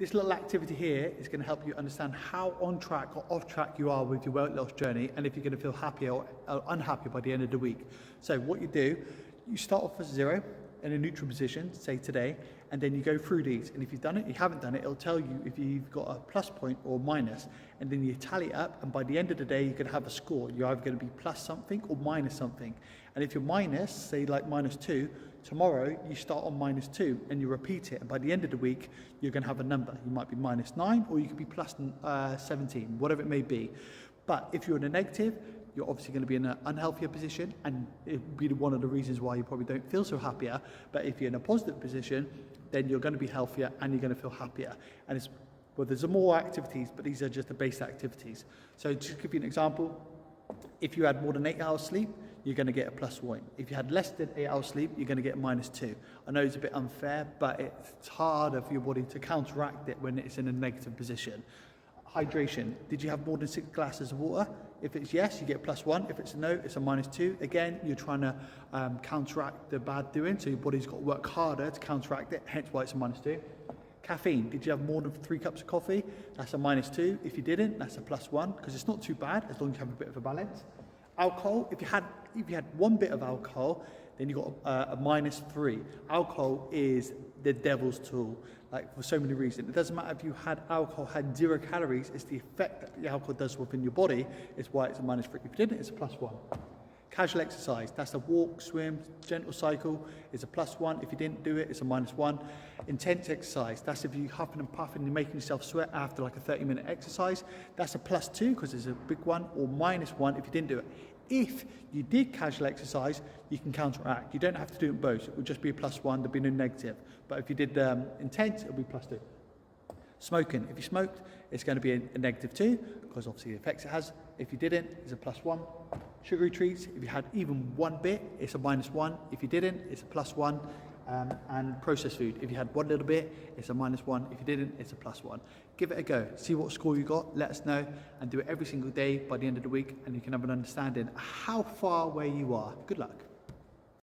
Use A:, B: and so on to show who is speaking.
A: This little activity here is going to help you understand how on track or off track you are with your weight loss journey, and if you're going to feel happy or unhappy by the end of the week. So what you do, you start off at 0 in a neutral position, say today, and then you go through these. And if you've done it, you haven't done it, it'll tell you if you've got a plus point or minus, and then you tally it up, and by the end of the day, you're going to have a score. You're either going to be plus something or minus something. And if you're minus, say like -2, tomorrow you start on -2 and you repeat it, and by the end of the week you're going to have a number. You might be -9 or you could be plus 17, whatever it may be. But if you're in a negative, you're obviously going to be in an unhealthier position, and it would be one of the reasons why you probably don't feel so happier. But if you're in a positive position, then you're going to be healthier and you're going to feel happier. And it's, well, there's more activities, but these are just the base activities. So just to give you an example, if you had more than 8 hours sleep, you're going to get a +1. If you had less than 8 hours sleep, you're going to get a -2. I know it's a bit unfair, but it's harder for your body to counteract it when it's in a negative position. Hydration. Did you have more than 6 glasses of water? If it's yes, you get +1. If it's a no, it's a -2. Again, you're trying to counteract the bad doing, so your body's got to work harder to counteract it, hence why it's a -2. Caffeine. Did you have more than 3 cups of coffee? That's a -2. If you didn't, that's a +1, because it's not too bad as long as you have a bit of a balance. Alcohol. If you had one bit of alcohol, then you got a -3. Alcohol is the devil's tool, like for so many reasons. It doesn't matter if you had alcohol, had 0 calories, it's the effect that the alcohol does within your body, is why it's a -3. If you didn't, it's a +1. Casual exercise, that's a walk, swim, gentle cycle, is a +1. If you didn't do it, it's a -1. Intense exercise, that's if you huffing and puffing and making yourself sweat after like a 30-minute exercise, that's a +2 because it's a big one, or -1 if you didn't do it. If you did casual exercise, you can counteract. You don't have to do it both. It would just be a +1, there'd be no negative. But if you did intense, it would be +2. Smoking, if you smoked, it's going to be a -2 because obviously the effects it has. If you didn't, it's a +1. Sugary treats, if you had even one bit, it's a -1. If you didn't, it's a +1. And processed food, if you had one little bit, it's a -1. If you didn't, it's a +1. Give it a go. See what score you got. Let us know, and do it every single day by the end of the week, and you can have an understanding how far away you are. Good luck.